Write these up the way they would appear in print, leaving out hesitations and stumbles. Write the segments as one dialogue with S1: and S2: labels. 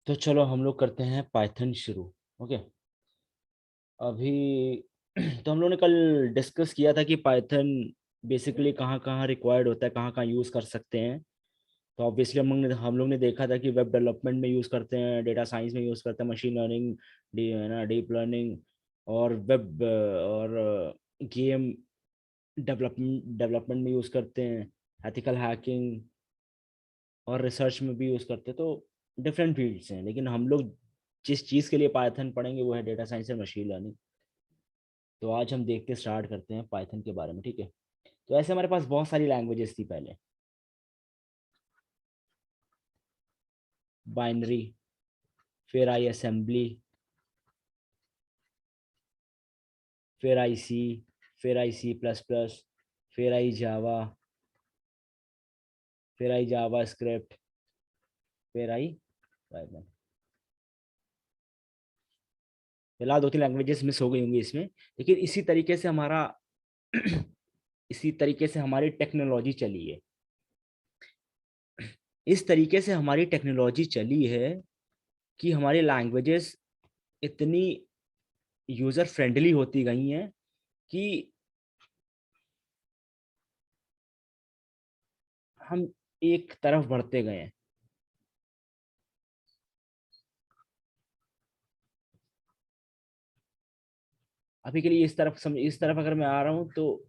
S1: तो चलो हम लोग करते हैं पाइथन शुरू। ओके। अभी तो हम लोगों ने कल डिस्कस किया था कि पाइथन बेसिकली कहाँ कहाँ रिक्वायर्ड होता है, कहाँ कहाँ यूज़ कर सकते हैं। तो ऑब्वियसली हम लोग ने देखा था कि वेब डेवलपमेंट में यूज़ करते हैं, डेटा साइंस में यूज़ करते हैं, मशीन लर्निंग, डी है ना, डीप लर्निंग, और वेब और गेम डेवलपमेंट में यूज़ करते हैं, एथिकल हैकिंग और रिसर्च में भी यूज़ करते हैं। तो डिफरेंट फील्ड्स हैं, लेकिन हम लोग जिस चीज़ के लिए पाइथन पढ़ेंगे वो है डेटा साइंस और मशीन लर्निंग। तो आज हम देखते स्टार्ट करते हैं पाइथन के बारे में, ठीक है। तो ऐसे हमारे पास बहुत सारी लैंग्वेजेस थी पहले। बाइनरी, फिर आई असेंबली, फिर आई सी, फिर आई सी प्लस प्लस, फिर आई जावा, फिर आई जावा स्क्रिप्ट, फिर आई पाइथन। फिलहाल दो तीन लैंग्वेजेस मिस हो गई होंगी इसमें, लेकिन इसी तरीके से हमारी टेक्नोलॉजी चली है। इस तरीके से हमारी टेक्नोलॉजी चली है कि हमारी लैंग्वेजेस इतनी यूज़र फ्रेंडली होती गई हैं कि हम एक तरफ बढ़ते गए हैं। अभी के लिए इस तरफ अगर मैं आ रहा हूँ तो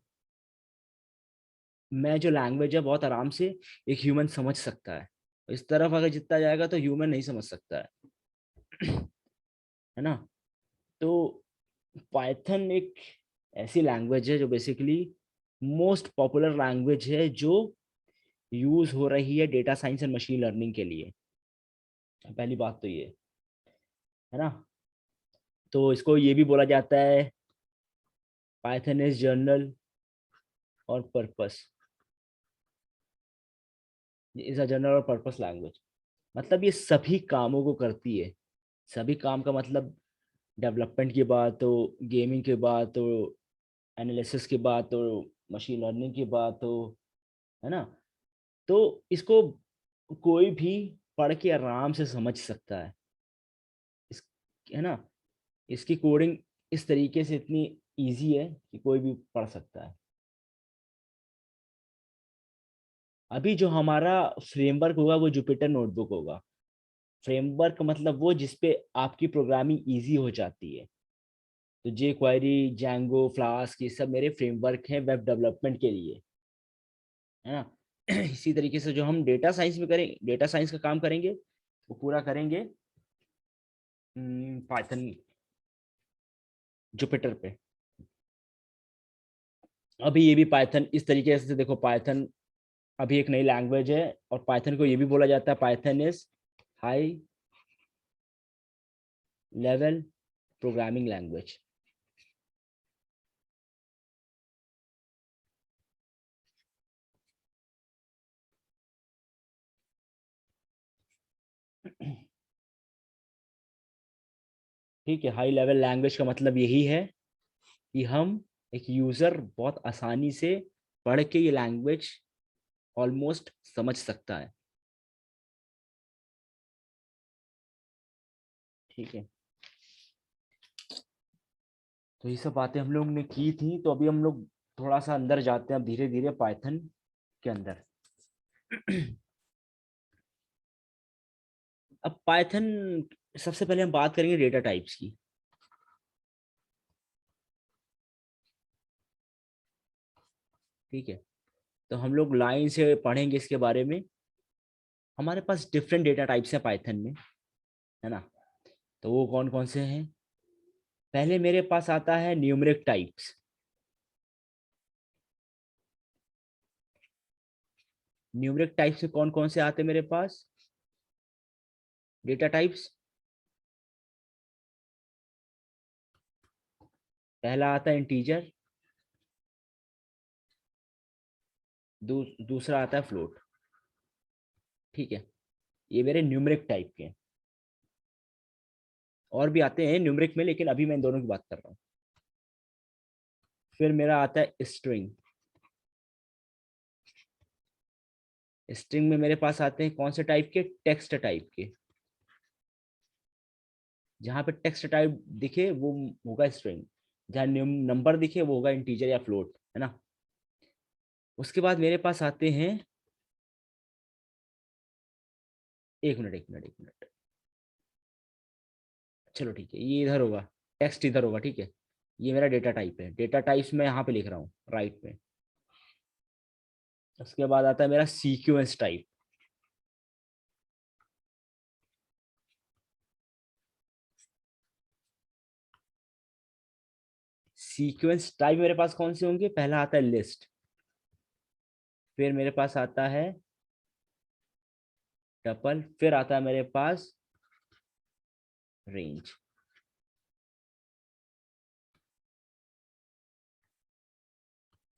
S1: मैं जो लैंग्वेज है बहुत आराम से एक ह्यूमन समझ सकता है। इस तरफ अगर जितना जाएगा तो ह्यूमन नहीं समझ सकता है। है ना। तो पाइथन एक ऐसी लैंग्वेज है जो बेसिकली मोस्ट पॉपुलर लैंग्वेज है जो यूज हो रही है data science and machine learning के लिए। पहली बात तो ये है ना। तो इसको ये भी बोला जाता है पाइथन इज जर्नल और पर्पस, इज अ जनरल और पर्पस लैंग्वेज। मतलब ये सभी कामों को करती है। सभी काम का मतलब डेवलपमेंट की बात हो, गेमिंग की बात हो, एनालिसिस की बात हो, मशीन लर्निंग की बात हो, है ना। तो इसको कोई भी पढ़ के आराम से समझ सकता है। इस है ना। इसकी कोडिंग इस तरीके से इतनी इजी है कि कोई भी पढ़ सकता है। अभी जो हमारा फ्रेमवर्क होगा वो जुपिटर नोटबुक होगा। फ्रेमवर्क मतलब वो जिसपे आपकी प्रोग्रामिंग इजी हो जाती है। तो जे क्वेरी, जैंगो, फ्लास्क, ये सब मेरे फ्रेमवर्क हैं वेब डेवलपमेंट के लिए, है ना। इसी तरीके से जो हम डेटा साइंस में करें, डेटा साइंस का काम करेंगे वो पूरा करेंगे पाइथन जुपिटर पे। अभी ये भी पाइथन इस तरीके से देखो, पाइथन अभी एक नई लैंग्वेज है और पाइथन को ये भी बोला जाता है Python is high level programming language. ठीक है, हाई लेवल लैंग्वेज का मतलब यही है कि हम एक यूजर बहुत आसानी से पढ़ के ये लैंग्वेज ऑलमोस्ट समझ सकता है। ठीक है। तो ये सब बातें हम लोग ने की थी, तो अभी हम लोग थोड़ा सा अंदर जाते हैं अब धीरे धीरे पाइथन के अंदर। अब पाइथन, सबसे पहले हम बात करेंगे डेटा टाइप्स की। ठीक है। तो हम लोग लाइन से पढ़ेंगे इसके बारे में। हमारे पास डिफरेंट डेटा टाइप्स हैं पाइथन में, है ना। तो वो कौन कौन से हैं। पहले मेरे पास आता है न्यूमेरिक टाइप्स। न्यूमेरिक टाइप्स में कौन कौन से आते हैं मेरे पास डेटा टाइप्स। पहला आता है इंटीजर, दूसरा आता है फ्लोट। ठीक है। ये मेरे न्यूमेरिक टाइप के हैं। और भी आते हैं न्यूमेरिक में, लेकिन अभी मैं इन दोनों की बात कर रहा हूँ। फिर मेरा आता है स्ट्रिंग। स्ट्रिंग में मेरे पास आते हैं कौन से टाइप के, टेक्स्ट टाइप के। जहाँ पे टेक्स्ट टाइप दिखे वो होगा स्ट्रिंग, जहाँ नंबर दिखे वो होगा इंटीजर या फ्लोट, है ना। उसके बाद मेरे पास आते हैं, एक मिनट, चलो ठीक है, ये इधर होगा, टेक्स्ट इधर होगा, ठीक है। ये मेरा डेटा टाइप है, डेटा टाइप्स मैं यहाँ पे लिख रहा हूँ राइट में। उसके बाद आता है मेरा सीक्वेंस टाइप। सीक्वेंस टाइप मेरे पास कौन से होंगे, पहला आता है लिस्ट, फिर मेरे पास आता है टपल, फिर आता है मेरे पास रेंज।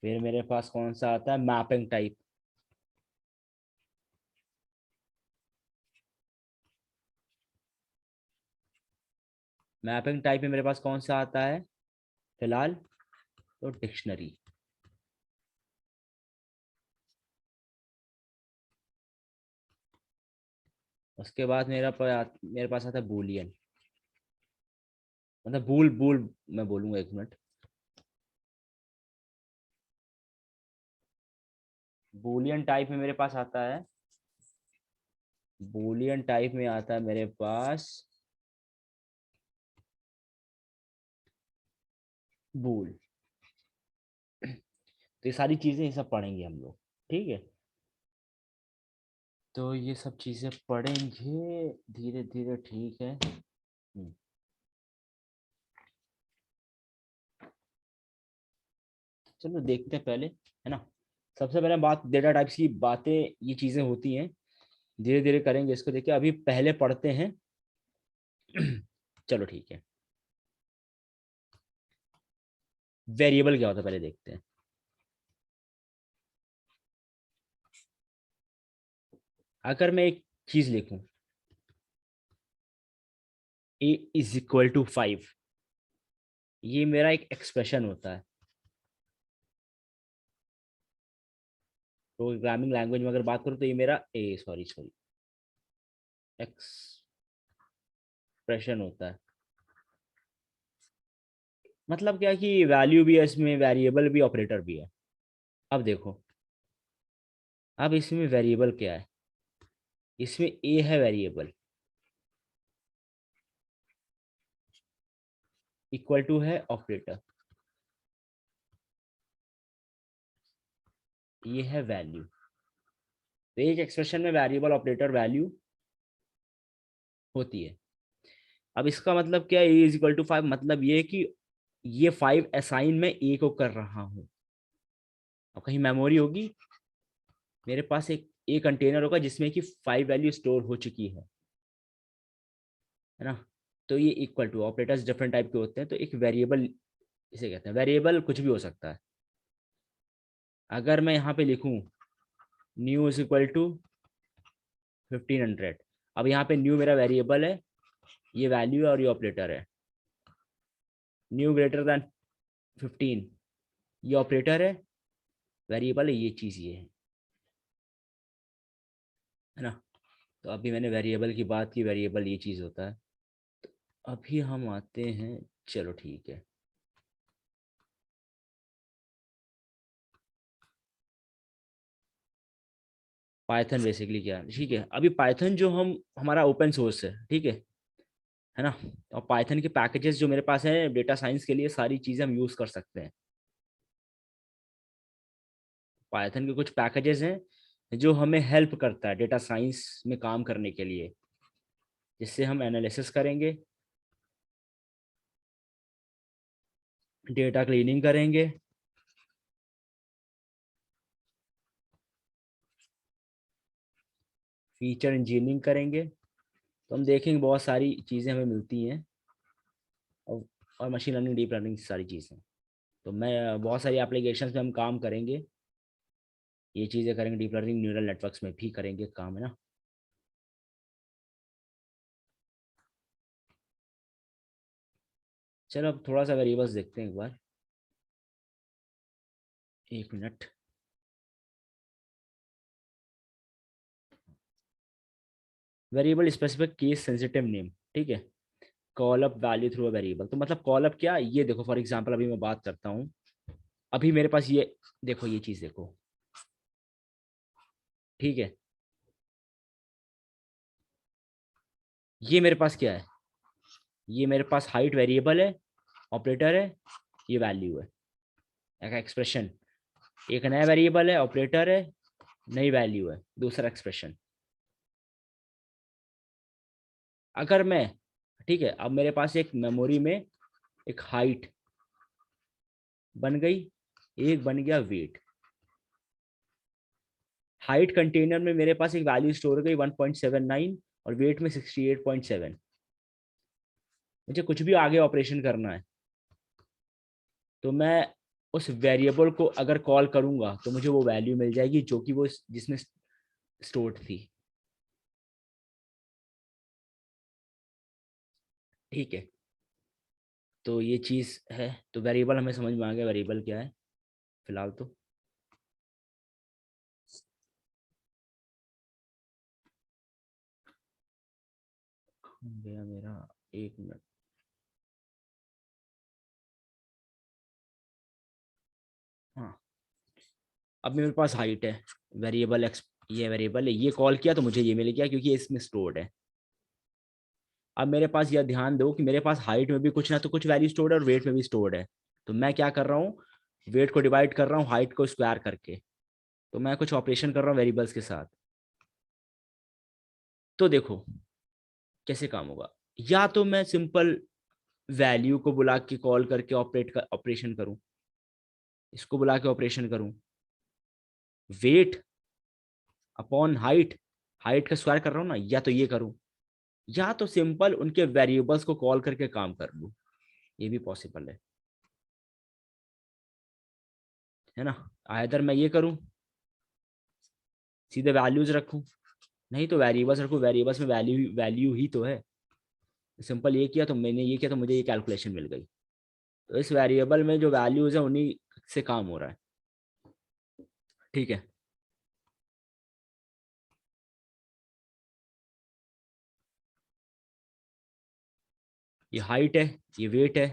S1: फिर मेरे पास कौन सा आता है, मैपिंग टाइप। मैपिंग टाइप में मेरे पास कौन सा आता है फिलहाल, तो डिक्शनरी। उसके बाद मेरे पास आता है बूलियन, मतलब बूल बूल मैं बोलूंगा, एक मिनट। बूलियन टाइप में मेरे पास आता है, बूलियन टाइप में आता है मेरे पास बूल। तो ये सारी चीजें, ये सब पढ़ेंगे हम लोग, ठीक है। तो ये सब चीजें पढ़ेंगे धीरे धीरे, ठीक है। चलो देखते हैं पहले, है ना। सबसे पहले बात डेटा टाइप्स की, बातें ये चीजें होती हैं, धीरे धीरे करेंगे इसको, देखिए अभी पहले पढ़ते हैं। चलो ठीक है, वेरिएबल क्या होता है पहले देखते हैं। अगर मैं एक चीज लिखूं, ए इज इक्वल टू 5, ये मेरा एक एक्सप्रेशन होता है। प्रोग्रामिंग लैंग्वेज में अगर बात करूं तो ये मेरा ए सॉरी सॉरी एक्सप्रेशन होता है। मतलब क्या कि वैल्यू भी है इसमें, वेरिएबल भी, ऑपरेटर भी है। अब देखो, अब इसमें वेरिएबल क्या है, इसमें ए है वेरिएबल, इक्वल टू है ऑपरेटर, ये है वैल्यू। तो एक एक्सप्रेशन में वेरिएबल, ऑपरेटर, वैल्यू होती है। अब इसका मतलब क्या है, ए इज इक्वल टू 5, मतलब ये है कि ये 5 असाइन मैं ए को कर रहा हूँ। अब कहीं मेमोरी होगी, मेरे पास एक ए कंटेनर होगा जिसमें कि 5 वैल्यू स्टोर हो चुकी है ना। तो ये equal to, operators different type के होते हैं, तो एक वेरिएबल इसे कहते हैं। वेरिएबल कुछ भी हो सकता है। अगर मैं यहाँ पे लिखूं न्यू इज इक्वल टू 1500, अब यहाँ पे न्यू मेरा वेरिएबल है, ये वैल्यू है और ये ऑपरेटर है। न्यू ग्रेटर देन 15, ये ऑपरेटर है, वेरिएबल है, ये चीज़ ये है ना। तो अभी मैंने वेरिएबल की बात की, वेरिएबल ये चीज़ होता है। अभी हम आते हैं, चलो ठीक है, पाइथन बेसिकली क्या है, ठीक है। अभी पाइथन जो हम हमारा ओपन सोर्स है, ठीक है ना। और पाइथन के पैकेजेस जो मेरे पास हैं डेटा साइंस के लिए, सारी चीज़ें हम यूज़ कर सकते हैं। पाइथन के कुछ पैकेजेस हैं जो हमें हेल्प करता है डेटा साइंस में काम करने के लिए, जिससे हम एनालिसिस करेंगे, डेटा क्लीनिंग करेंगे, फीचर इंजीनियरिंग करेंगे। तो हम देखेंगे बहुत सारी चीज़ें हमें मिलती हैं, और और मशीन लर्निंग, डीप लर्निंग सारी चीज़ें। तो मैं बहुत सारी एप्लीकेशंस में हम काम करेंगे, ये चीज़ें करेंगे, डीप लर्निंग न्यूरल नेटवर्क्स में भी करेंगे काम, है ना। चलो अब थोड़ा सा वेरिएबल्स देखते हैं एक बार, एक minute. Variable specific case sensitive name, ठीक है। Call up value through a variable. तो मतलब कॉल अप क्या, ये देखो फॉर एग्जांपल अभी मैं बात करता हूँ, अभी मेरे पास ये देखो, ये चीज देखो, ठीक है, ये मेरे पास क्या है, ये मेरे पास हाइट वेरिएबल है, ऑपरेटर है, ये वैल्यू है, एक एक्सप्रेशन, एक नया वेरिएबल है, ऑपरेटर है, नई वैल्यू है, दूसरा एक्सप्रेशन। अगर मैं, ठीक है, अब मेरे पास एक मेमोरी में एक हाइट बन गई, एक बन गया वेट। हाइट कंटेनर में मेरे पास एक वैल्यू स्टोर हो गई 1.79 और वेट में 68.7। मुझे कुछ भी आगे ऑपरेशन करना है तो मैं उस वेरिएबल को अगर कॉल करूंगा तो मुझे वो वैल्यू मिल जाएगी जो कि वो जिसमें स्टोर्ड थी। ठीक है, तो ये चीज है। तो वेरिएबल हमें समझ में आ गया वेरिएबल क्या है फिलहाल तो। गया मेरा, 1 मिनट। हाँ, अब मेरे पास हाइट है, वेरिएबल एक्स, ये वेरिएबल है, ये कॉल किया तो मुझे ये मिल गया क्योंकि ये इसमें स्टोर्ड है। अब मेरे पास यह ध्यान दो कि मेरे पास हाइट में भी कुछ ना तो कुछ वैल्यू स्टोर्ड है और वेट में भी स्टोर्ड है। तो मैं क्या कर रहा हूँ, वेट को डिवाइड कर रहा हूँ हाइट को स्क्वायर करके। तो मैं कुछ ऑपरेशन कर रहा हूँ वेरिएबल्स के साथ। तो देखो कैसे काम होगा, या तो मैं सिंपल वैल्यू को बुला के कॉल करके ऑपरेशन करूं, इसको बुला के ऑपरेशन करूं, वेट अपॉन हाइट, हाइट का स्क्वायर कर रहा हूं ना, या तो ये करूं, या तो सिंपल उनके वेरिएबल्स को कॉल करके काम कर लूं, ये भी पॉसिबल है ना। आइदर मैं ये करूं, सीधे वैल्यूज रखूं, नहीं तो वेरिएबल्स रखूं, वेरिएबल्स में वैल्यू वैल्यू ही तो है। सिंपल ये किया तो मैंने ये किया तो मुझे ये कैलकुलेशन मिल गई। तो इस वेरिएबल में जो वैल्यूज है उन्हीं से काम हो रहा है। ठीक है, ये हाइट है, ये वेट है,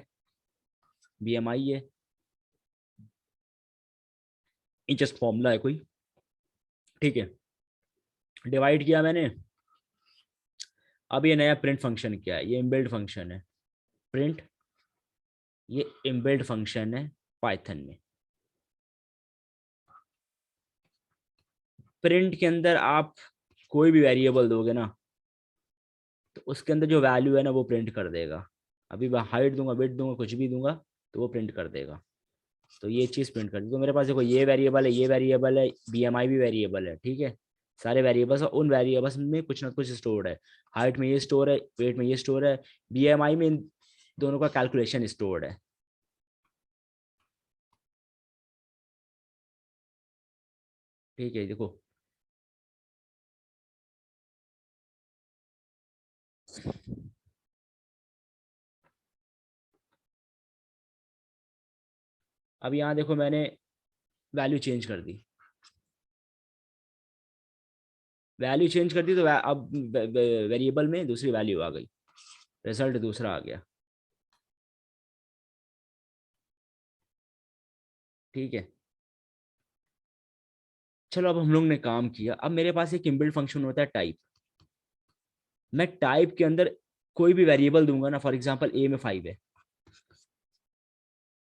S1: बीएमआई है, ये जस्ट फॉर्मूला है कोई। ठीक है, डिवाइड किया मैंने। अब ये नया प्रिंट फंक्शन क्या है, ये इनबिल्ट फंक्शन है प्रिंट, ये इनबिल्ट फंक्शन है पाइथन में। प्रिंट के अंदर आप कोई भी वेरिएबल दोगे ना तो उसके अंदर जो वैल्यू है ना वो प्रिंट कर देगा। अभी मैं हाइट दूंगा, वेट दूंगा, कुछ भी दूंगा तो वो प्रिंट कर देगा। तो ये चीज़ प्रिंट कर दी। तो मेरे पास देखो ये वेरिएबल है, ये वेरिएबल है, बीएमआई भी वेरिएबल है, ठीक है। सारे वेरिएबल्स, उन वेरिएबल्स में कुछ ना कुछ स्टोर है। हाइट में ये स्टोर है, वेट में ये स्टोर है, बीएमआई में इन दोनों का कैलकुलेशन स्टोर्ड है। ठीक है, देखो अब यहाँ देखो मैंने वैल्यू चेंज कर दी, वैल्यू चेंज कर दी तो अब वेरिएबल में दूसरी वैल्यू आ गई, रिजल्ट दूसरा आ गया। ठीक है, चलो अब हम लोग ने काम किया। अब मेरे पास एक इनबिल्ट फंक्शन होता है टाइप। मैं टाइप के अंदर कोई भी वेरिएबल दूंगा ना, फॉर एग्जांपल ए में 5 है,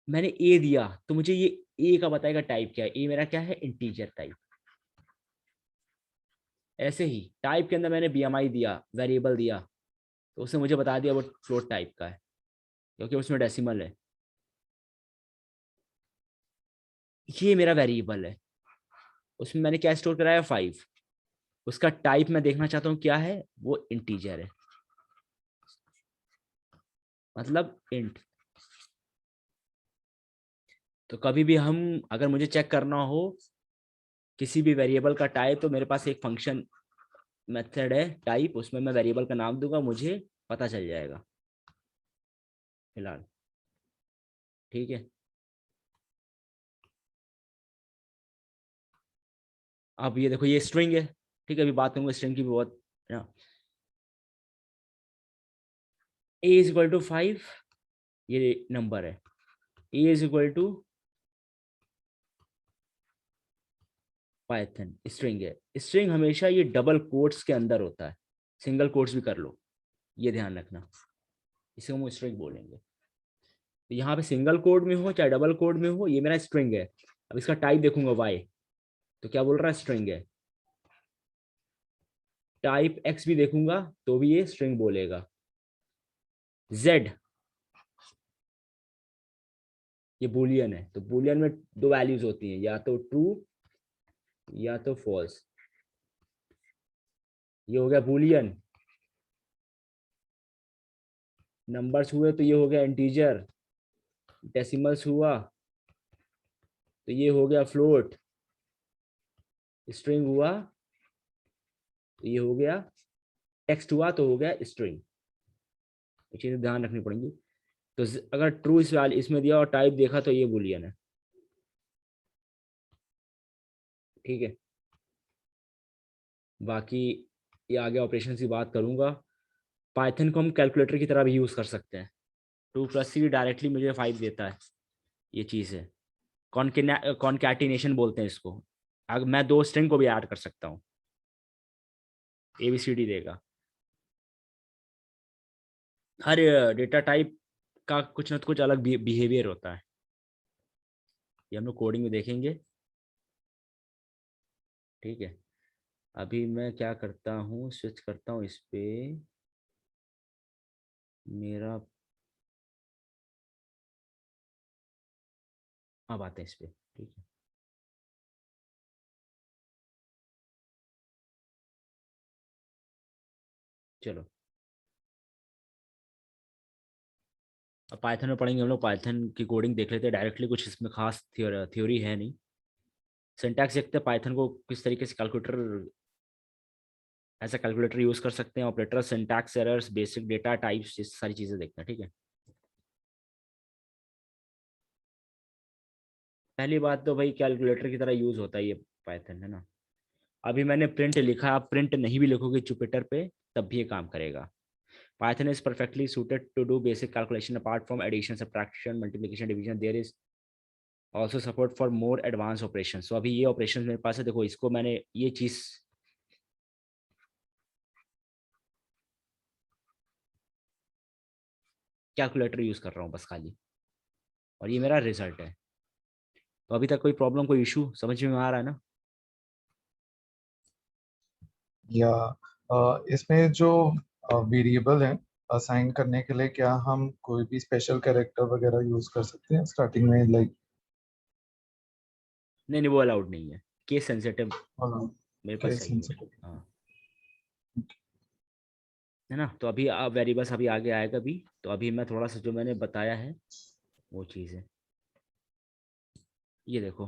S1: मैंने ए दिया तो मुझे ये ए का बताएगा टाइप क्या है, ए मेरा क्या है, इंटीजर टाइप। ऐसे ही टाइप के अंदर मैंने बीएमआई दिया, वेरिएबल दिया, तो उसने मुझे बता दिया वो फ्लोट टाइप का है क्योंकि उसमें डेसिमल है। ये मेरा वेरिएबल है, उसमें मैंने क्या स्टोर कराया, 5। उसका टाइप मैं देखना चाहता हूँ क्या है, वो इंटीजर है, मतलब इंट। तो कभी भी हम, अगर मुझे चेक करना हो किसी भी वेरिएबल का टाइप, तो मेरे पास एक फंक्शन मेथड है टाइप, उसमें मैं वेरिएबल का नाम दूंगा, मुझे पता चल जाएगा फिलहाल। ठीक है, अब ये देखो ये स्ट्रिंग है। ठीक है, अभी बात करूंगा स्ट्रिंग की भी बहुत, है ना। a इज इक्वल टू 5, ये नंबर है, a is equal to Python string है। स्ट्रिंग हमेशा ये डबल कोट्स के अंदर होता है, सिंगल कोट्स भी कर लो, ये ध्यान रखना, इसे हम स्ट्रिंग बोलेंगे। तो यहाँ पे सिंगल कोड में हो चाहे डबल कोड में हो, ये मेरा स्ट्रिंग है। अब इसका टाइप देखूंगा वाई, तो क्या बोल रहा है, स्ट्रिंग है। टाइप एक्स भी देखूंगा तो भी ये स्ट्रिंग बोलेगा। जेड ये बुलियन है, तो बुलियन में दो वैल्यूज होती हैं, या तो ट्रू या तो फॉल्स। ये हो गया बुलियन। नंबर्स हुए तो ये हो गया इंटीजर, डेसिमल्स हुआ तो ये हो गया फ्लोट, स्ट्रिंग हुआ तो ये हो गया, टेक्स्ट हुआ तो हो गया स्ट्रिंग। ये चीजें ध्यान रखनी पड़ेंगी। तो अगर ट्रू इस वाले इसमें दिया और टाइप देखा तो ये बुलियन है, ठीक है। बाकी ये आगे ऑपरेशन की बात करूंगा। पाइथन को हम कैलकुलेटर की तरह भी यूज कर सकते हैं। 2+3 डायरेक्टली मुझे 5 देता है, ये चीज है। कॉन्कैटिनेशन बोलते हैं इसको। अगर मैं दो स्ट्रिंग को भी ऐड कर सकता हूँ, ABCD देगा। हर डेटा टाइप का कुछ ना कुछ अलग बिहेवियर होता है, ये हम लोग कोडिंग में देखेंगे, ठीक है। अभी मैं क्या करता हूँ, स्विच करता हूँ इस पे, मेरा अब आते हैं इस पे, ठीक है। चलो अब पाइथन में पढ़ेंगे हम लोग, पाइथन की कोडिंग देख लेते हैं डायरेक्टली, कुछ इसमें खास थ्योरी है नहीं। सिंटैक्स देखते हैं पाइथन को किस तरीके से कैलकुलेटर, ऐसा कैलकुलेटर यूज कर सकते हैं, operator, syntax errors, basic data types, ये सारी चीजें देखते हैं, ठीक है। पहली बात तो भाई कैलकुलेटर की तरह यूज होता है ये पाइथन, है ना। अभी मैंने प्रिंट लिखा, आप प्रिंट नहीं भी लिखोगे जुपिटर पे तब भी ये काम करेगा। Python is perfectly suited to do basic calculation apart from addition, subtraction, multiplication, division. There is also support for more advanced operations. So अभी ये operations मेरे पास है, देखो इसको मैंने ये चीज कैलकुलेटर यूज कर रहा हूँ बस खाली, और ये मेरा रिजल्ट है। तो अभी तक कोई प्रॉब्लम, कोई इशू समझ में आ रहा है ना।
S2: या इसमें जो वेरिएबल है असाइन करने के लिए, क्या हम कोई भी स्पेशल कैरेक्टर वगैरह यूज कर सकते हैं स्टार्टिंग में, लाइक?
S1: नहीं नहीं, वो अलाउड नहीं है, केस सेंसिटिव मेरे पास
S2: केस
S1: चाहिए।
S2: सेंसिटिव।
S1: हाँ, है ना। तो अभी वेरिएबल्स अभी आगे आएगा भी, तो अभी मैं थोड़ा सा जो मैंने बताया है वो चीज़ है। ये देखो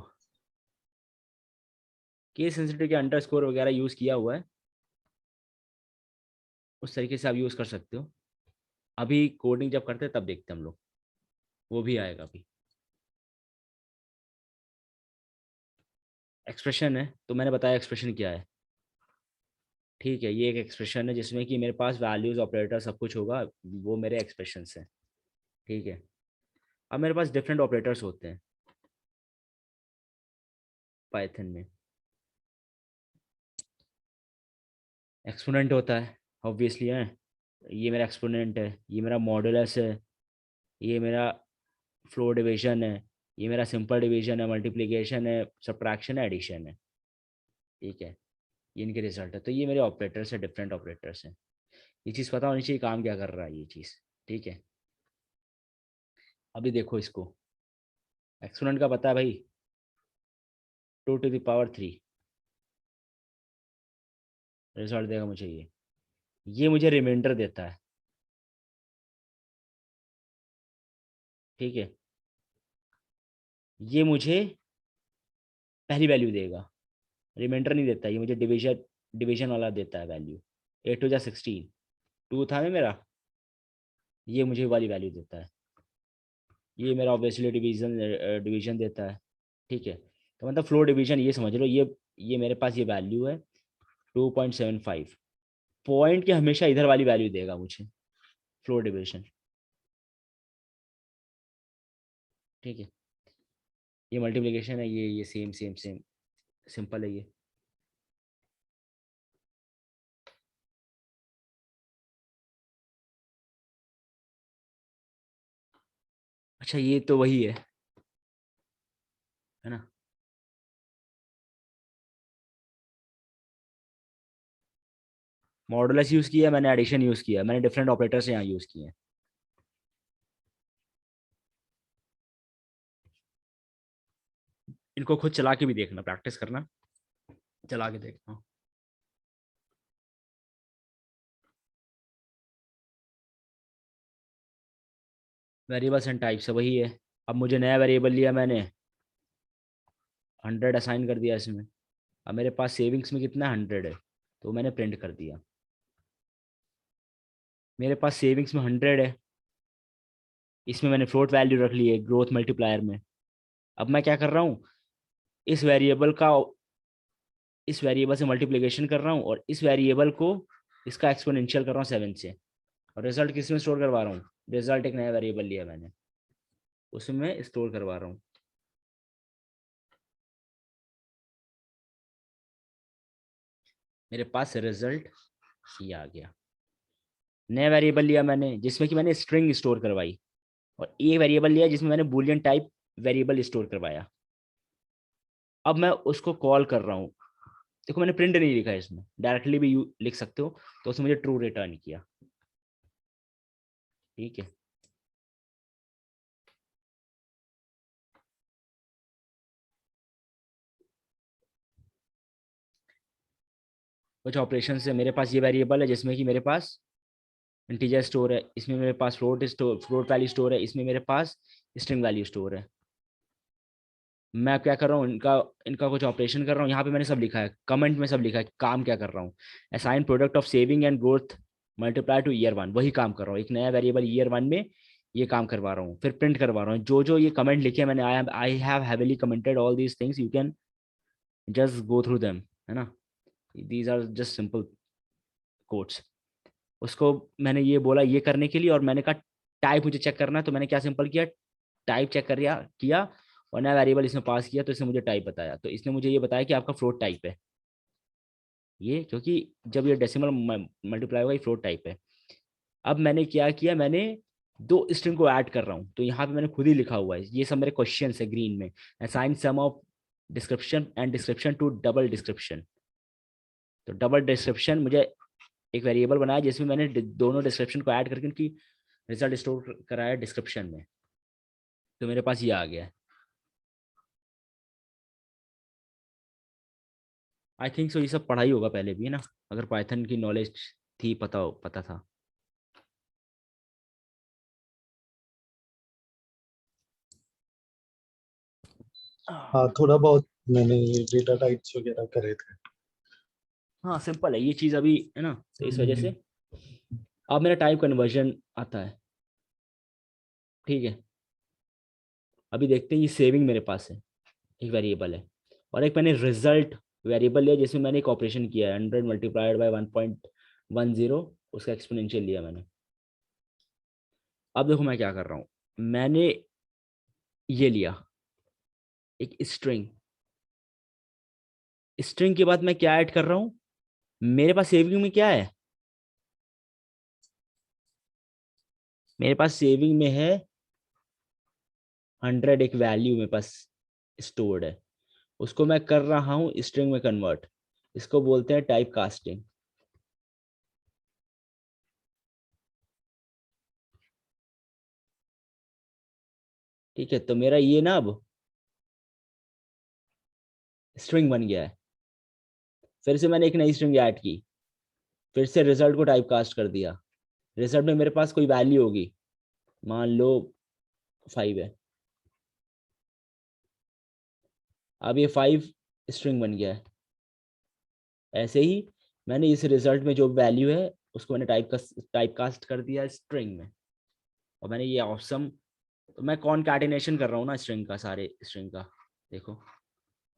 S1: केस सेंसिटिव के अंडरस्कोर वगैरह यूज किया हुआ है, उस तरीके से आप यूज कर सकते हो। अभी कोडिंग जब करते हैं तब देखते हैं हम लोग, वो भी आएगा अभी। एक्सप्रेशन है तो मैंने बताया एक्सप्रेशन क्या है, ठीक है। ये एक एक्सप्रेशन है जिसमें कि मेरे पास वैल्यूज ऑपरेटर सब कुछ होगा, वो मेरे एक्सप्रेशन है, ठीक है। अब मेरे पास डिफरेंट ऑपरेटर्स होते हैं पाइथन में। एक्सपोनेंट होता है ऑब्वियसली है, ये मेरा एक्सपोनेंट है, ये मेरा मॉडुलस है, ये मेरा फ्लोर डिवीजन है, ये मेरा सिंपल डिवीजन है, मल्टीप्लिकेशन है, सब्ट्रैक्शन है, एडिशन है, ठीक है। ये इनके रिजल्ट है, तो ये मेरे ऑपरेटर्स है, डिफरेंट ऑपरेटर्स हैं। ये चीज़ पता होनी चाहिए काम क्या कर रहा है ये चीज़, ठीक है। अभी देखो इसको, एक्सपोनेंट का पता है भाई, 2⁻³ रिजल्ट देगा मुझे ये मुझे रिमाइंडर देता है, ठीक है। ये मुझे पहली वैल्यू देगा, रिमाइंडर नहीं देता, ये मुझे डिवीजन डिवीजन वाला देता है वैल्यू। 8 × 16 2 था ना मेरा, ये मुझे वाली वैल्यू देता है। ये मेरा ऑब्वियसली डिवीजन डिवीजन देता है, ठीक है। तो मतलब फ्लोर डिवीजन ये समझ लो, ये मेरे पास ये वैल्यू है 2.75, पॉइंट के हमेशा इधर वाली वैल्यू देगा मुझे फ्लोर डिवीजन, ठीक है, ये मल्टीप्लिकेशन है, ये सेम सेम सेम, सिंपल है ये। अच्छा ये तो वही है ना। मॉडुलस यूज किया मैंने, एडिशन यूज किया मैंने, डिफरेंट ऑपरेटर्स यहाँ यूज किए हैं। इनको खुद चला के भी देखना, प्रैक्टिस करना, चला के देखना। वेरिएबल्स एंड टाइप्स वही है। अब मुझे नया वेरिएबल लिया मैंने, 100 असाइन कर दिया इसमें। अब मेरे पास सेविंग्स में कितना 100 है, तो मैंने प्रिंट कर दिया। मेरे पास सेविंग्स में 100 है, इसमें मैंने फ्लोट वैल्यू रख ली है ग्रोथ मल्टीप्लायर में। अब मैं क्या कर रहा हूँ, इस वेरिएबल का, इस वेरिएबल से मल्टीप्लिकेशन कर रहा हूँ, और इस वेरिएबल को, इसका एक्सपोनेंशियल कर रहा हूँ 7 से। और रिजल्ट किस में स्टोर करवा रहा हूँ, रिजल्ट एक नया वेरिएबल लिया मैंने, उसमें स्टोर करवा रहा हूँ। मेरे पास रिजल्ट ये आ गया। नया वेरिएबल लिया मैंने जिसमें कि मैंने स्ट्रिंग स्टोर करवाई, और ये वेरिएबल लिया जिसमें मैंने बूलियन टाइप वेरिएबल स्टोर करवाया। अब मैं उसको कॉल कर रहा हूँ। देखो मैंने प्रिंट नहीं लिखा है इसमें, डायरेक्टली भी यू लिख सकते हो, तो उसने मुझे ट्रू रिटर्न किया। ठीक है, कुछ ऑपरेशन से मेरे पास ये वेरिएबल है जिसमें कि मेरे पास इंटीजर स्टोर है, इसमें मेरे पास फ्लोट वैल्यू स्टोर है, इसमें मेरे पास स्ट्रिंग वैल्यू स्टोर है। मैं क्या कर रहा हूँ, इनका इनका कुछ ऑपरेशन कर रहा हूँ। यहाँ पे मैंने सब लिखा है, कमेंट में सब लिखा है काम क्या कर रहा हूँ। Assign product of saving and growth multiply two year 1, वही काम कर रहा हूँ। एक नया वेरिएबल ईयर 1 में ये काम करवा रहा हूँ, फिर प्रिंट करवा रहा हूँ। जो जो ये कमेंट लिखे मैंने, I have heavily commented all these things, you can just go through them, है ना। These are just simple quotes. उसको मैंने ये बोला ये करने के लिए, और मैंने कहा टाइप मुझे चेक करना है, तो मैंने क्या सिंपल किया, टाइप चेक कर किया, और नया वेरिएबल इसमें पास किया, तो इसने मुझे टाइप बताया। तो इसने मुझे ये बताया कि आपका फ्लोट टाइप है ये, क्योंकि जब ये डेसिमल मल्टीप्लाई होगा ये फ्लोट टाइप है। अब मैंने क्या किया, मैंने दो स्ट्रिंग को ऐड कर रहा हूँ, तो यहाँ पे मैंने खुद ही लिखा हुआ है, ये सब मेरे क्वेश्चन है ग्रीन में। Assign sum of description and description to double description. तो डबल डिस्क्रिप्शन मुझे एक वेरिएबल बनाया जिसमें मैंने दोनों डिस्क्रिप्शन को ऐड करके उनकी रिजल्ट स्टोर कराया डिस्क्रिप्शन में। तो मेरे पास ये आ गया है। आई थिंक सो ये सब पढ़ाई होगा पहले भी, है ना, अगर पाइथन की नॉलेज थी, पता था।
S2: हाँ, थोड़ा बहुत मैंने ये डेटा टाइप्स वगैरह करे थे।
S1: हाँ सिंपल है ये चीज़ अभी, है ना, तो इस वजह से अब मेरा टाइप कन्वर्जन आता है। ठीक है, अभी देखते हैं, ये सेविंग मेरे पास है, एक वेरिएबल है, और एक मैंने रिजल्ट वेरिएबल लिया जिसमें मैंने एक ऑपरेशन किया है, 100 मल्टीप्लाइड बाई 1.10, उसका एक्सपोनेंशियल लिया मैंने। अब देखो मैं क्या कर रहा हूँ, मैंने ये लिया एक स्ट्रिंग। स्ट्रिंग के बाद मैं क्या ऐड कर रहा हूँ, मेरे पास सेविंग में क्या है, मेरे पास सेविंग में है 100, एक वैल्यू मेरे पास स्टोर्ड है, उसको मैं कर रहा हूँ स्ट्रिंग में कन्वर्ट। इसको बोलते हैं टाइप कास्टिंग। ठीक है, तो मेरा ये ना अब स्ट्रिंग बन गया है। फिर से मैंने एक नई स्ट्रिंग ऐड की, फिर से रिजल्ट को टाइप कास्ट कर दिया। रिजल्ट में मेरे पास कोई वैल्यू होगी, मान लो 5 है। अब ये 5 स्ट्रिंग बन गया है। ऐसे ही मैंने इस रिजल्ट में जो वैल्यू है उसको मैंने टाइप कास्ट कर दिया स्ट्रिंग में, और मैंने ये ऑप्शन, तो मैं कॉनकैटिनेशन कर रहा हूँ ना स्ट्रिंग का, सारे स्ट्रिंग का, देखो,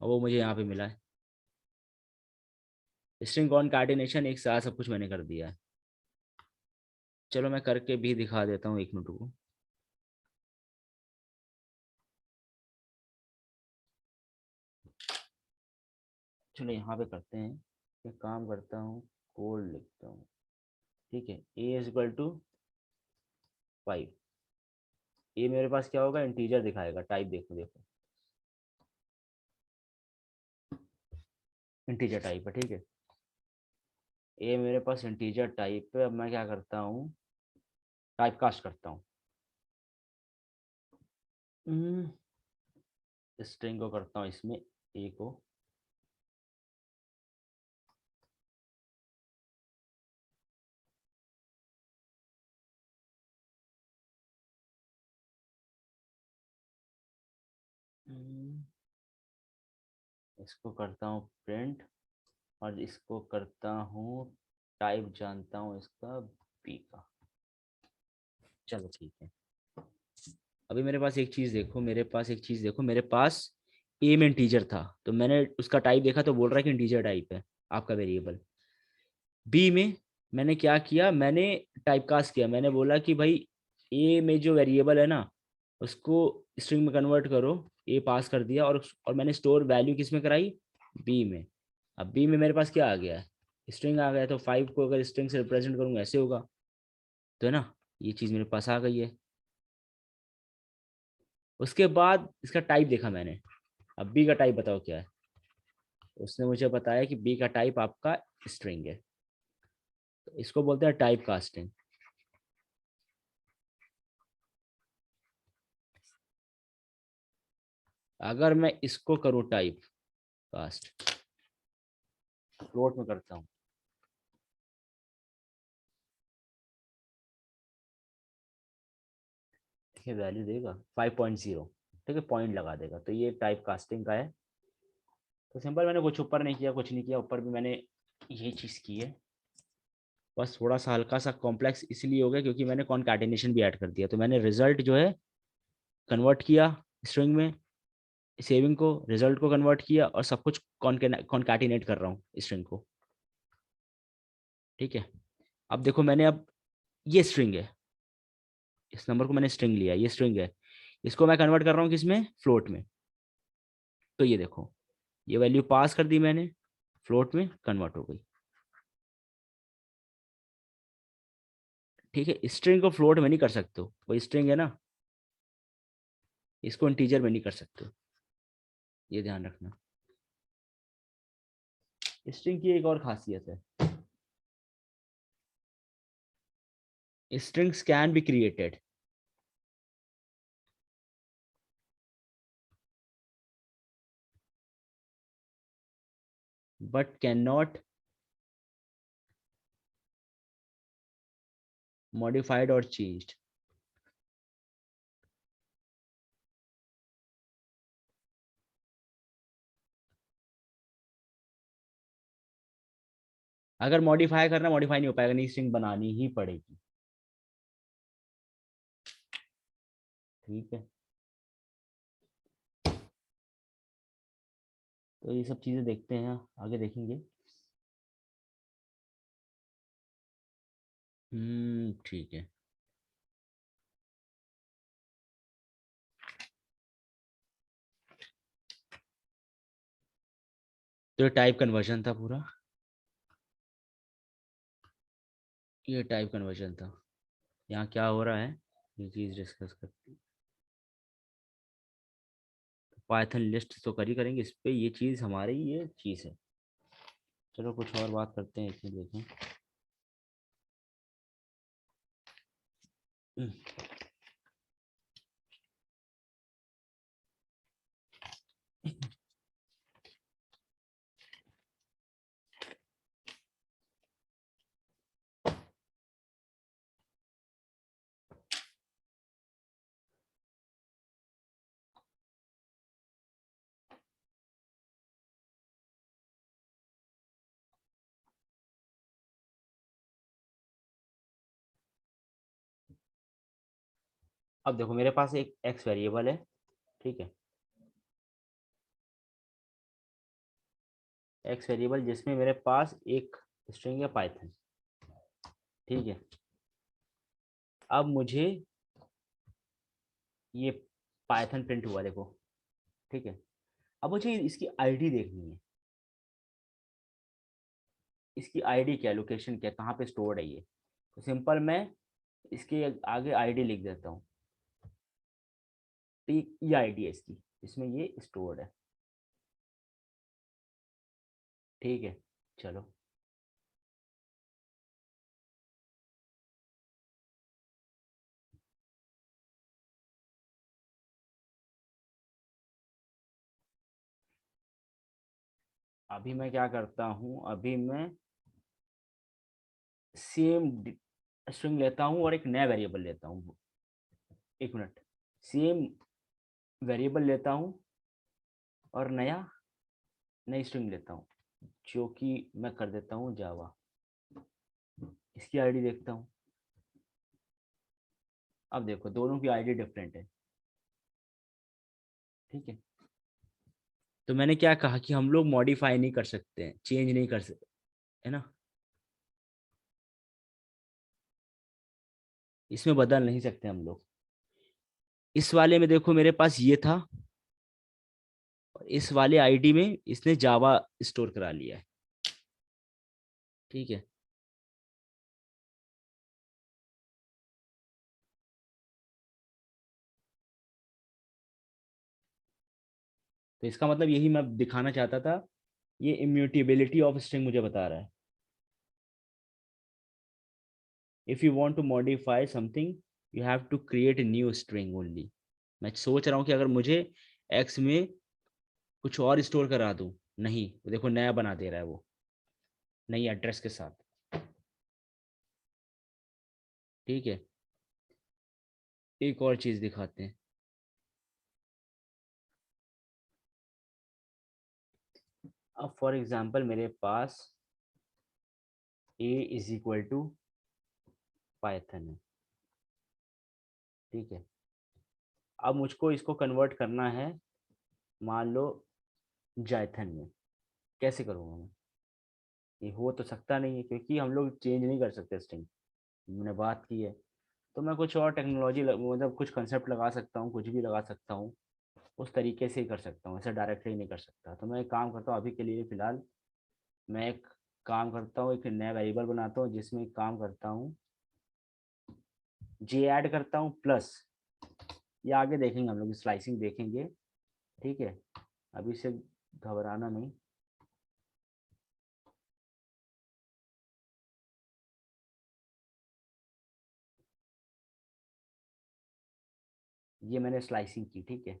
S1: और वो मुझे यहाँ पे मिला है। स्ट्रिंग कॉनकैटिनेशन एक साथ सब कुछ मैंने कर दिया है। चलो मैं करके भी दिखा देता हूँ, 1 मिनट को। चलो यहाँ पे करते हैं, एक काम करता हूँ, कोड लिखता हूँ। ठीक है, ए इज इक्वल टू 5। ये मेरे पास क्या होगा, इंटीजर दिखाएगा। टाइप देखो, देखो इंटीजर टाइप है। ठीक है, ये मेरे पास इंटीजर टाइप है। अब मैं क्या करता हूँ, टाइप कास्ट करता हूँ। स्ट्रिंग को करता हूँ इसमें, ए को। हम्म, इसको करता हूँ प्रिंट, और इसको करता हूँ टाइप, जानता हूँ इसका बी का। चलो ठीक है। अभी मेरे पास एक चीज़ देखो, मेरे पास एक चीज़ देखो, मेरे पास ए में इंटीजर था, तो मैंने उसका टाइप देखा तो बोल रहा है कि इंटीजर टाइप है आपका वेरिएबल। बी में मैंने क्या किया, मैंने टाइप कास्ट किया। मैंने बोला कि भाई ए में जो वेरिएबल है ना, उसको स्ट्रिंग में कन्वर्ट करो। ए पास कर दिया, और मैंने स्टोर वैल्यू किस में कराई, बी में। अब बी में मेरे पास क्या आ गया है, स्ट्रिंग आ गया। तो 5 को अगर स्ट्रिंग से रिप्रेजेंट करूंगा ऐसे होगा, तो है ना, ये चीज़ मेरे पास आ गई है। उसके बाद इसका टाइप देखा मैंने। अब बी का टाइप बताओ क्या है। उसने मुझे बताया कि बी का टाइप आपका स्ट्रिंग है। तो इसको बोलते हैं टाइप कास्टिंग। अगर मैं इसको करूँ टाइप कास्ट, फ्लोट में करता हूँ, ये वैल्यू देगा 5.0। ठीक है, पॉइंट लगा देगा, तो ये टाइप कास्टिंग का है। तो सिंपल, मैंने कुछ ऊपर नहीं किया, कुछ नहीं किया। ऊपर भी मैंने ये चीज़ की है, बस थोड़ा सा हल्का सा कॉम्प्लेक्स इसलिए हो गया क्योंकि मैंने कॉन्कैटिनेशन भी ऐड कर दिया। तो मैंने रिजल्ट जो है कन्वर्ट किया स्ट्रिंग में, सेविंग को, रिजल्ट को कन्वर्ट किया, और सब कुछ कॉन्कैटिनेट कर रहा हूँ स्ट्रिंग को। ठीक है, अब देखो मैंने, अब ये स्ट्रिंग है, इस नंबर को मैंने स्ट्रिंग लिया, ये स्ट्रिंग है। इसको मैं कन्वर्ट कर रहा हूँ किसमें, फ्लोट में। तो ये देखो, ये वैल्यू पास कर दी मैंने, फ्लोट में कन्वर्ट हो गई। ठीक है, स्ट्रिंग को फ्लोट में नहीं कर सकते हो, वही स्ट्रिंग है ना, इसको इंटीजर में नहीं कर सकते हो, ये ध्यान रखना। स्ट्रिंग की एक और खासियत है, strings can be created but cannot modified or changed। अगर मॉडिफाई करना, मॉडिफाई नहीं हो पाएगा, नई स्ट्रिंग बनानी ही पड़ेगी। ठीक है, तो ये सब चीजें देखते हैं, आगे देखेंगे। ठीक है। तो ये टाइप कन्वर्जन था पूरा, ये टाइप कन्वर्जन था। यहाँ क्या हो रहा है, ये चीज डिस्कस करते हैं। पाइथन लिस्ट तो करी करेंगे इस पे, ये चीज हमारी ये चीज है। चलो कुछ और बात करते हैं, इसमें देखें। हम्म, अब देखो मेरे पास एक एक्स वेरिएबल है। ठीक है, एक्स वेरिएबल जिसमें मेरे पास एक स्ट्रिंग है पाइथन। ठीक है, अब मुझे ये पाइथन प्रिंट हुआ देखो। ठीक है, अब मुझे इसकी आईडी देखनी है। इसकी आईडी क्या है, लोकेशन क्या है, कहाँ पे स्टोर्ड है ये। तो सिंपल मैं इसके आगे आईडी लिख देता हूँ, ठीक, ये आईडी है इसकी, इसमें ये स्टोर्ड है। ठीक है, चलो अभी मैं क्या करता हूँ, अभी मैं सेम स्ट्रिंग लेता हूँ और एक नया वेरिएबल लेता हूँ। एक मिनट, सेम वेरिएबल लेता हूँ और नई स्ट्रिंग लेता हूँ, जो कि मैं कर देता हूँ जावा। इसकी आईडी देखता हूँ, अब देखो दोनों की आईडी डिफरेंट है। ठीक है, तो मैंने क्या कहा कि हम लोग मॉडिफाई नहीं कर सकते हैं, चेंज नहीं कर सकते, है ना, इसमें बदल नहीं सकते हम लोग। इस वाले में देखो मेरे पास ये था, और इस वाले आईडी में इसने जावा स्टोर करा लिया है। ठीक है, तो इसका मतलब यही मैं दिखाना चाहता था, ये इम्यूटेबिलिटी ऑफ स्ट्रिंग मुझे बता रहा है। If you want to modify something, you have to create a new string only. मैं सोच रहा हूँ कि अगर मुझे एक्स में कुछ और स्टोर करा दूं, नहीं, वो देखो नया बना दे रहा है वो, नई एड्रेस के साथ। ठीक है, एक और चीज दिखाते हैं। अब फॉर एग्जांपल मेरे पास a is equal to Python है। ठीक है, अब मुझको इसको कन्वर्ट करना है, मान लो जाइथन में। कैसे करूँगा मैं, ये हो तो सकता नहीं है क्योंकि हम लोग चेंज नहीं कर सकते स्ट्रिंग, मैंने बात की है। तो मैं कुछ और टेक्नोलॉजी मतलब कुछ कंसेप्ट लगा सकता हूँ, कुछ भी लगा सकता हूँ, उस तरीके से ही कर सकता हूँ, ऐसे डायरेक्टली नहीं कर सकता। तो मैं एक काम करता हूँ, अभी के लिए फ़िलहाल मैं एक काम करता हूँ, एक नया वेरिएबल बनाता हूँ जिसमें एक काम करता हूँ, जे ऐड करता हूँ प्लस, ये आगे देखेंगे हम लोग, स्लाइसिंग देखेंगे। ठीक है, अभी से घबराना नहीं। ये मैंने स्लाइसिंग की, ठीक है।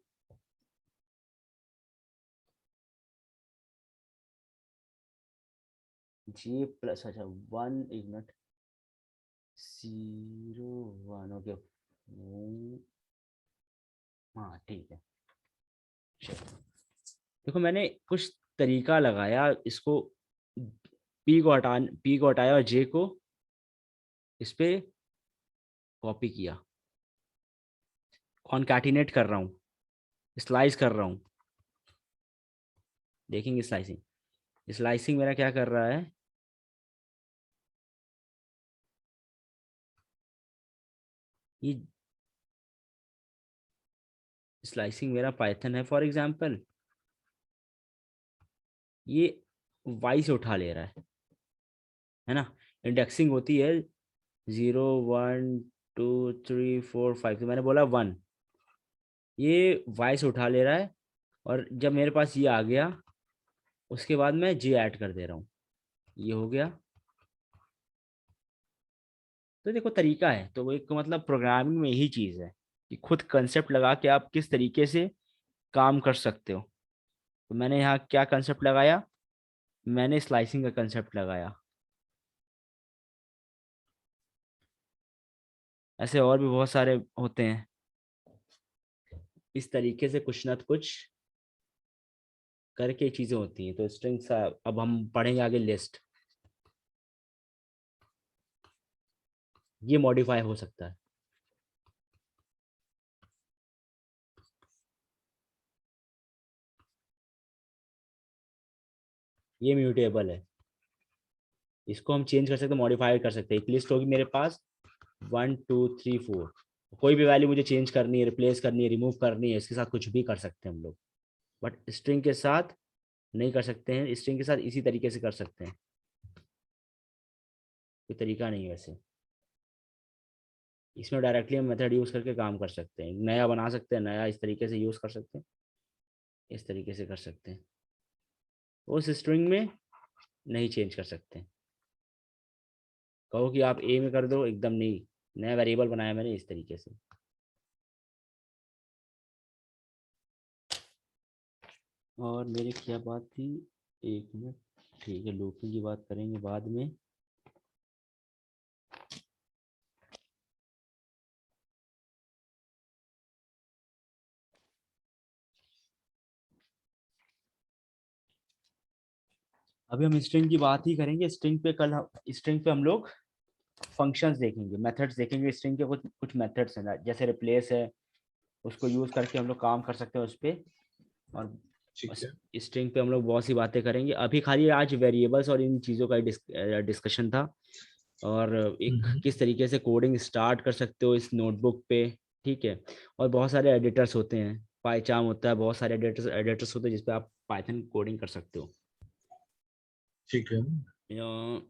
S1: जे प्लस, अच्छा 1, एक मिनट, 0 1, ओके। हाँ ठीक है, चलो देखो मैंने कुछ तरीका लगाया इसको, पी को हटाया और जे को इस पे कॉपी किया, कॉन्कैटिनेट कर रहा हूँ, स्लाइस कर रहा हूँ। देखेंगे स्लाइसिंग, स्लाइसिंग मेरा क्या कर रहा है, ये स्लाइसिंग मेरा पाइथन है फॉर एग्जांपल, ये वाई से उठा ले रहा है ना। इंडेक्सिंग होती है 0 1 2 3 4 5, तो मैंने बोला 1, ये वाई से उठा ले रहा है। और जब मेरे पास ये आ गया, उसके बाद मैं जे ऐड कर दे रहा हूँ, ये हो गया। तो देखो तरीका है, तो वो एक मतलब प्रोग्रामिंग में यही चीज़ है कि खुद कंसेप्ट लगा के आप किस तरीके से काम कर सकते हो। तो मैंने यहाँ क्या कंसेप्ट लगाया, मैंने स्लाइसिंग का कंसेप्ट लगाया। ऐसे और भी बहुत सारे होते हैं, इस तरीके से कुछ ना कुछ करके चीजें होती हैं। तो स्ट्रिंग्स अब हम पढ़ेंगे आगे लिस्ट, ये मॉडिफाई हो सकता है। ये म्यूटेबल है, इसको हम चेंज कर सकते हैं, मॉडिफाई कर सकते हैं। एक लिस्ट होगी मेरे पास 1 2 3 4, कोई भी वैल्यू मुझे चेंज करनी है, रिप्लेस करनी है, रिमूव करनी है, इसके साथ कुछ भी कर सकते हैं हम लोग। बट स्ट्रिंग के साथ नहीं कर सकते हैं, स्ट्रिंग के साथ इसी तरीके से कर सकते हैं। कोई तरीका नहीं है वैसे। इसमें डायरेक्टली हम मेथड यूज करके काम कर सकते हैं, नया बना सकते हैं, नया इस तरीके से यूज कर सकते हैं, इस तरीके से कर सकते हैं, उस स्ट्रिंग में नहीं चेंज कर सकते। कहो कि आप ए में कर दो, एकदम नहीं, नया वेरिएबल बनाया मैंने इस तरीके से। और मेरी क्या बात थी, 1 मिनट, ठीक है, लूपिंग की बात करेंगे बाद में। अभी हम स्ट्रिंग की बात ही करेंगे। स्ट्रिंग पे स्ट्रिंग पे हम लोग फंक्शंस देखेंगे, मेथड्स देखेंगे। स्ट्रिंग के कुछ कुछ मेथड्स हैं ना, जैसे रिप्लेस है, उसको यूज करके हम लोग काम कर सकते हैं उस पे। और
S2: ठीक है।
S1: स्ट्रिंग पे हम लोग बहुत सी बातें करेंगे। अभी खाली आज वेरिएबल्स और इन चीज़ों का डिस्कशन था, और एक
S2: हम्म।
S1: किस तरीके से कोडिंग स्टार्ट कर सकते हो इस नोटबुक पे। ठीक है। और बहुत सारे एडिटर्स होते हैं, पाइचार्म होता है, बहुत सारे एडिटर्स होते हैं जिसपे आप पाइथन कोडिंग कर सकते हो।
S2: ठीक है।
S1: अ,